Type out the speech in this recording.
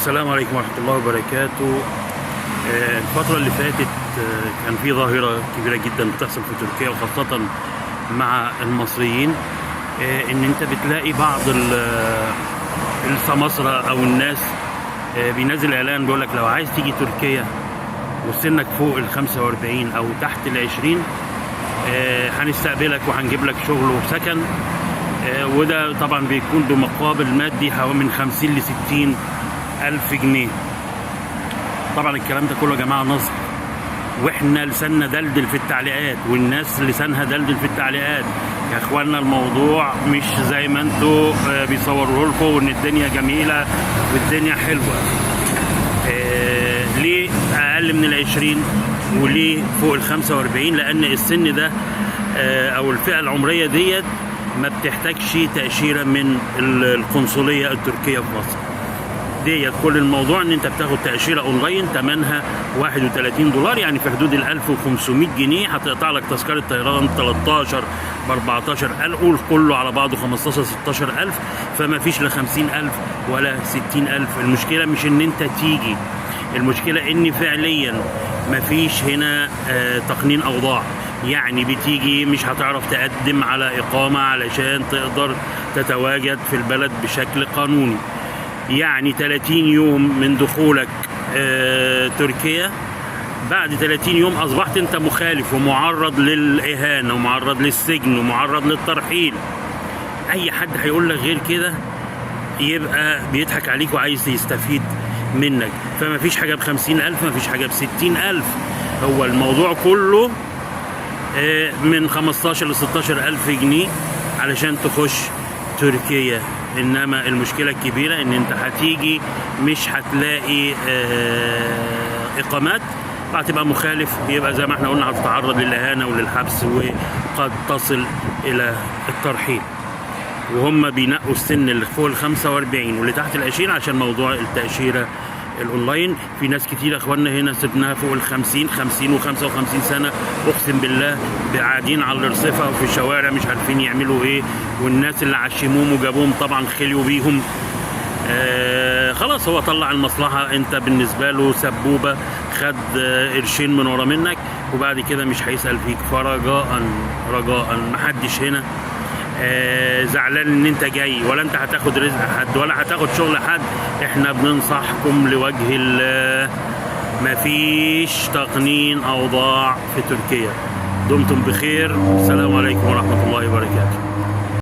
السلام عليكم ورحمة الله وبركاته. الفترة اللي فاتت كان في ظاهرة كبيرة جدا بتحصل في تركيا وخاصة مع المصريين، ان انت بتلاقي بعض السماسرة او الناس بينزل اعلان بيقول لك لو عايز تيجي تركيا وسنك فوق ال 45 او تحت ال 20 هنستقبلك وهنجيب لك شغل وسكن، وده طبعا بيكون بمقابل مادي حوالي من 50 ل 60 ألف جنيه. طبعا الكلام ده كله يا جماعة نصب، واحنا لساننا دلدل في التعليقات والناس لسانها دلدل في التعليقات. يا اخوانا الموضوع مش زي ما انتوا بيصوروا لكم وان الدنيا جميلة والدنيا حلوة. ليه اقل من ال 20 وليه فوق ال 45؟ لان السن ده او الفئة العمرية ديت ما بتحتاجش تأشيرة من القنصلية التركية في مصر. ديت كل الموضوع ان انت بتاخد تأشيرة اونلاين ثمنها 31 دولار، يعني في حدود ال 1500 جنيه. هتقطع لك تذكرة طيران 13 ب 14 ألف، قول كله على بعضه 15 16 ألف، فما فيش لا 50 ألف ولا 60 ألف. المشكلة مش ان انت تيجي، المشكلة ان فعليا ما فيش هنا تقنين اوضاع. يعني بتيجي مش هتعرف تقدم على إقامة علشان تقدر تتواجد في البلد بشكل قانوني. يعني 30 يوم من دخولك تركيا، بعد 30 يوم أصبحت أنت مخالف ومعرض للإهانة ومعرض للسجن ومعرض للترحيل. أي حد هيقول لك غير كده يبقى بيضحك عليك وعايز يستفيد منك. فما فيش حاجة ب50 ألف، ما فيش حاجة ب60 ألف. هو الموضوع كله من 15 ل 16 ألف جنيه علشان تخش تركيا. إنما المشكلة الكبيرة إن أنت هتيجي مش هتلاقي إقامات، هتبقى مخالف، يبقى زي ما احنا قلنا هتتعرض للإهانة وللحبس وقد تصل إلى الترحيل. وهم بينقوا السن اللي فوق ال 45 واللي تحت ال 20 عشان موضوع التأشيرة الاونلاين. في ناس كتير اخواننا هنا سبناها فوق ال 50 و55 سنه، اقسم بالله قاعدين على الارصفه وفي الشوارع مش عارفين يعملوا ايه، والناس اللي عشموهم وجابوهم طبعا خليوا بيهم. خلاص هو طلع المصلحه، انت بالنسبه له سبوبه، خد قرشين من ورا منك وبعد كده مش هيسال فيك. فرجاء محدش هنا زعلان ان انت جاي، ولا انت هتاخد رزق حد ولا هتاخد شغل حد. احنا بننصحكم لوجه الله، مفيش تقنين اوضاع في تركيا. دمتم بخير، السلام عليكم ورحمة الله وبركاته.